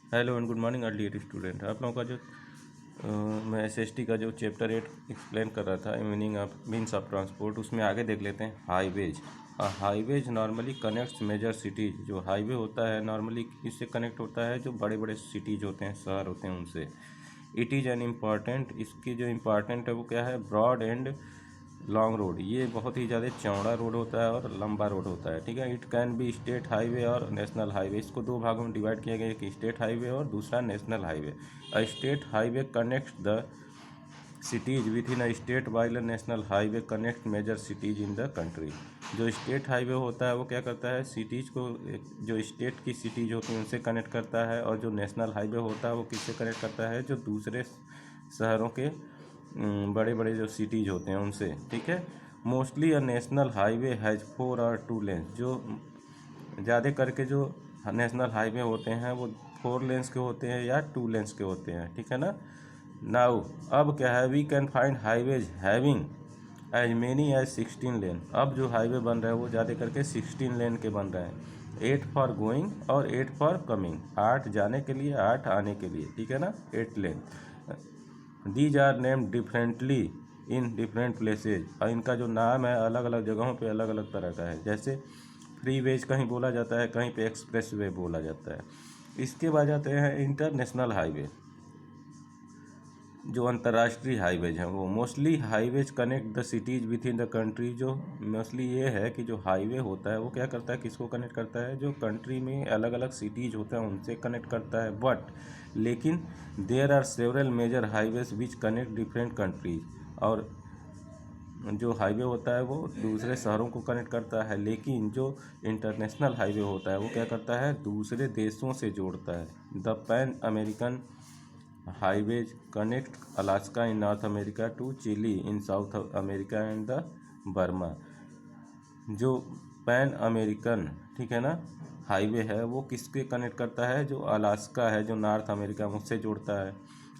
Hello and good morning early student. आप लोगों का जो मैं एसएसटी का जो चैप्टर 8 एक्सप्लेन कर रहा था, meaning of means of transport, उसमें आगे देख लेते हैं highways. Highways normally connects major cities. जो हाईवे होता है नॉर्मली इससे कनेक्ट होता है जो बड़े बड़े सिटीज होते हैं, शहर होते हैं, उनसे। इट इज़ एन इम्पॉर्टेंट, इसकी जो इम्पॉर्टेंट है वो क्या है, ब्रॉड एंड लॉन्ग रोड। ये बहुत ही ज़्यादा चौड़ा रोड होता है और लंबा रोड होता है, ठीक है। It can be state highway और नेशनल हाईवे। इसको दो भागों में डिवाइड किया गया, एक स्टेट हाईवे और दूसरा national highway. A state highway connect the cities within a state while national highway connect major cities in the country. जो स्टेट हाईवे होता है वो क्या करता है, सिटीज़ को, जो स्टेट की सिटीज़ होती हैं उनसे कनेक्ट करता है। और जो नेशनल हाईवे होता है वो किससे कनेक्ट करता है, जो दूसरे शहरों के बड़े बड़े जो सिटीज़ होते हैं उनसे, ठीक है। Mostly a national highway has 4 और 2 लेन्स। जो ज़्यादा करके जो नेशनल हाईवे होते हैं वो 4 लेन्स के होते हैं या 2 लेन्स के होते हैं, ठीक है ना। नाउ अब क्या है, we can find highways having as many as 16 lane. अब जो हाईवे बन रहे हैं वो ज़्यादा करके 16 लेन के बन रहे हैं। 8 फॉर गोइंग और 8 फॉर कमिंग। 8 जाने के लिए, 8 आने के लिए, ठीक है ना, 8 lane. These are named differently in different places. और इनका जो नाम है अलग अलग जगहों पे अलग अलग तरह का है। जैसे फ्री वेज कहीं बोला जाता है, कहीं पे एक्सप्रेस वे बोला जाता है। इसके बाद जाते हैं इंटरनेशनल हाईवे। जो अंतर्राष्ट्रीय हाईवेज हैं वो mostly highways connect the cities with in the country. जो मोस्टली ये है कि जो हाईवे होता है वो क्या करता है, किसको कनेक्ट करता है, जो कंट्री में अलग अलग सिटीज़ होते हैं उनसे कनेक्ट करता है। बट लेकिन there are several major highways which connect different countries. और जो हाईवे होता है वो दूसरे शहरों को कनेक्ट करता है, लेकिन जो इंटरनेशनल हाईवे होता है वो क्या करता है, दूसरे देशों से जोड़ता है। The pan American highways connect Alaska in north America to Chile in south America and the Burma. जो पैन अमेरिकन, ठीक है ना, हाईवे है वो किसके कनेक्ट करता है, जो अलास्का है जो नॉर्थ अमेरिका में, उससे जोड़ता है।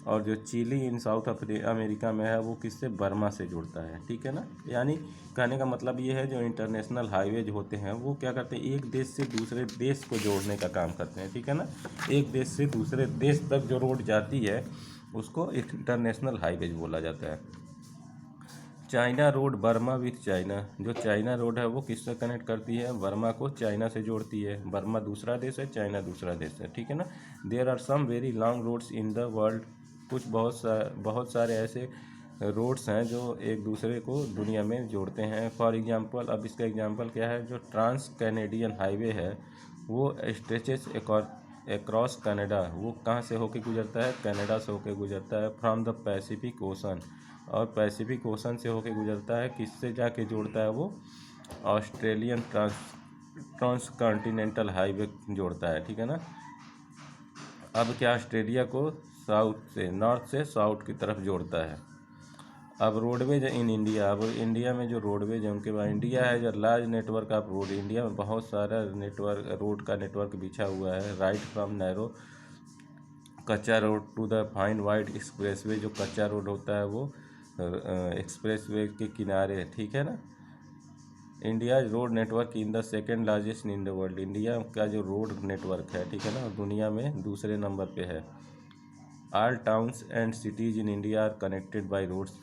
और जो चिली इन साउथ अमेरिका में है वो किससे, बर्मा से जोड़ता है, ठीक है ना। यानी कहने का मतलब ये है, जो इंटरनेशनल हाईवेज होते हैं वो क्या करते हैं, एक देश से दूसरे देश को जोड़ने का काम करते हैं, ठीक है ना। एक देश से दूसरे देश तक जो रोड जाती है उसको इंटरनेशनल हाईवेज बोला जाता है। China road Burma with China. जो चाइना रोड है वो किससे कनेक्ट करती है, बर्मा को चाइना से जोड़ती है। बर्मा दूसरा देश है, चाइना दूसरा देश है, ठीक है ना। There are some very long roads in the world. कुछ बहुत सारे ऐसे रोड्स हैं जो एक दूसरे को दुनिया में जोड़ते हैं। फॉर एग्जांपल, अब इसका एग्जांपल क्या है, जो ट्रांस कैनेडियन हाईवे है वो स्ट्रेचेस अक्रॉस कनाडा। वो कहाँ से होके गुजरता है, कनाडा से होके गुजरता है। फ्रॉम द पैसिफिक ओशन, और पैसिफिक ओशन से होके गुजरता है, किससे जाके जोड़ता है वो, ऑस्ट्रेलियन ट्रांस कॉन्टिनेंटल हाईवे जोड़ता है, ठीक है ना। अब क्या, ऑस्ट्रेलिया को साउथ से, नॉर्थ से साउथ की तरफ जोड़ता है। अब रोडवेज इन इंडिया। अब इंडिया में जो रोडवेज है उनके बाद, इंडिया है जो large network of road. India में बहुत सारा नेटवर्क, रोड का नेटवर्क बिछा हुआ है। Right from narrow kachcha road to the fine wide expressway. जो कच्चा रोड होता है वो एक्सप्रेसवे के किनारे, ठीक है ना। India road network in the second largest in the world. India का जो रोड नेटवर्क है, ठीक है ना, दुनिया में दूसरे नंबर पे है। All towns and cities in India are connected by roads.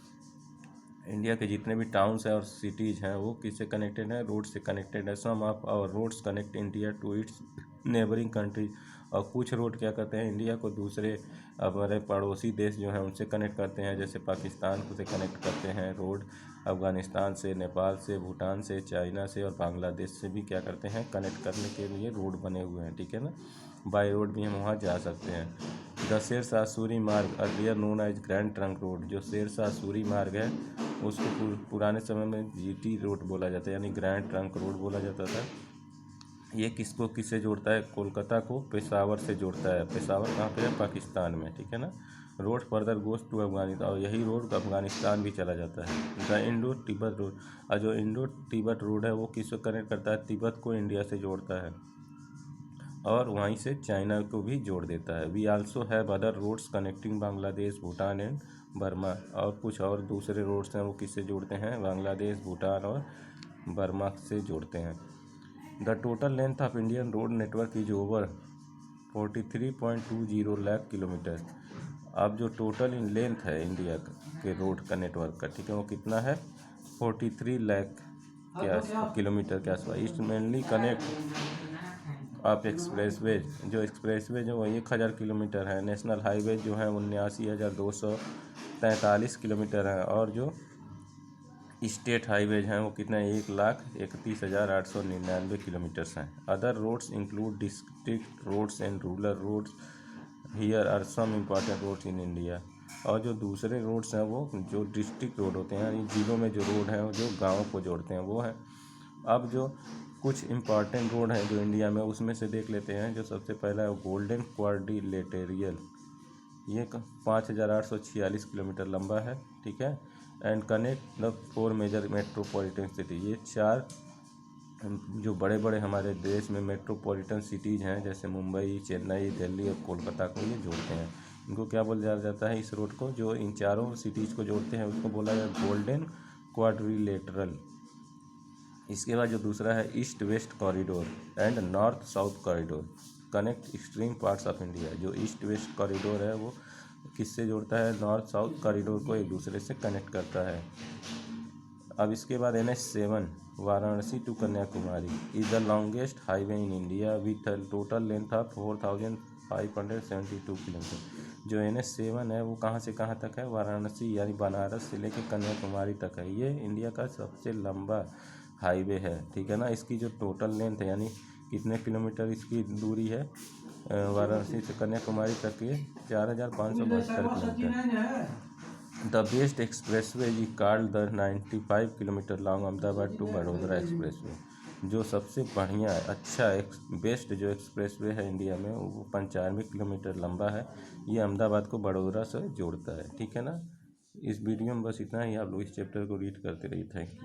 India के जितने भी टाउन्स हैं और सिटीज़ हैं वो किससे कनेक्टेड हैं, रोड से कनेक्टेड है। Some of our roads connect India to its neighbouring countries. और कुछ रोड क्या करते हैं, इंडिया को दूसरे हमारे पड़ोसी देश जो हैं उनसे कनेक्ट करते हैं। जैसे पाकिस्तान को से कनेक्ट करते हैं रोड, अफ़गानिस्तान से, नेपाल से, भूटान से, चाइना से और बांग्लादेश से भी क्या करते हैं, कनेक्ट करने के लिए रोड बने हुए हैं, ठीक है ना। बाई रोड भी हम वहाँ जा सकते हैं। The Sher Shah Suri Marg earlier known as grand trunk road. जो शेरशाह सूरी मार्ग है उसको पुराने समय में जीटी रोड बोला जाता है, यानी ग्रैंड ट्रंक रोड बोला जाता था। ये किसको किससे जोड़ता है, कोलकाता को पेशावर से जोड़ता है। पेशावर कहाँ पे है, पाकिस्तान में, ठीक है ना। Road further goes to Afghanistan, और यही रोड अफगानिस्तान भी चला जाता है। The Indo Tibet road. और जो इंडो तिब्बत रोड है वो किसको कनेक्ट करता है, तिब्बत को इंडिया से जोड़ता है और वहीं से चाइना को भी जोड़ देता है। We also have other roads connecting Bangladesh, Bhutan and Burma. और कुछ और दूसरे रोड्स हैं वो किससे जोड़ते हैं, बांग्लादेश, भूटान और बर्मा से जोड़ते हैं। The total length of Indian road network is over 43.20 lakh kilometre. अब जो टोटल इन लेंथ है इंडिया के रोड का नेटवर्क का, ठीक है, वो कितना है 43 लाख के आसपास किलोमीटर के आसपास। इस्ट मेनली कनेक्ट आप एक्सप्रेसवेज, जो एक्सप्रेसवेज है वो 1000 किलोमीटर है। नेशनल हाईवे जो है 79,243 किलोमीटर है। और जो स्टेट हाईवेज हैं वो कितना 1,31,899 किलोमीटर्स हैं। Other roads include district roads and rural roads. Here are some important roads in India. और जो दूसरे रोड्स हैं वो जो डिस्ट्रिक्ट रोड होते हैं, यानी जिलों में जो रोड हैं जो गाँव को जोड़ते हैं वो हैं। अब जो कुछ इम्पॉर्टेंट रोड हैं जो इंडिया में, उसमें से देख लेते हैं। जो सबसे पहला है गोल्डन क्वाड्रिलेटेरियल, ये 5,846 किलोमीटर लंबा है, ठीक है। And connect the 4 major metropolitan city. ये 4 जो बड़े बड़े हमारे देश में मेट्रोपॉलिटन सिटीज़ हैं, जैसे मुंबई, चेन्नई, दिल्ली और कोलकाता को ये जोड़ते हैं। इनको क्या बोला जाता है, इस रोड को जो इन चारों सिटीज़ को जोड़ते हैं उसको बोला जाता है गोल्डन क्वाड्रिलेटरल। इसके बाद जो दूसरा है east west corridor and north south corridor, connect extreme parts of India. जो ईस्ट वेस्ट कॉरिडोर है वो किससे जोड़ता है, नॉर्थ साउथ कॉरिडोर को एक दूसरे से कनेक्ट करता है। अब इसके बाद NH7 Varanasi to Kanyakumari is the longest highway in India with total length of 4,572 kilometre. जो NH7 है वो कहाँ से कहाँ तक है, वाराणसी यानी बनारस से लेकर कन्याकुमारी तक है। ये इंडिया का सबसे लंबा हाईवे है, ठीक है ना। इसकी जो टोटल लेंथ है यानी कितने किलोमीटर इसकी दूरी है वाराणसी से कन्याकुमारी तक की, 4,572 kilometre. The best expressway is called the 95 kilometre long Ahmedabad to Vadodara expressway. जो सबसे बढ़िया अच्छा बेस्ट जो एक्सप्रेसवे है इंडिया में वो 95 किलोमीटर लंबा है। ये अहमदाबाद को बड़ोदरा से जोड़ता है, ठीक है ना। इस वीडियो में बस इतना ही। आप लोग इस चैप्टर को रीड करते रहिए। Thank you.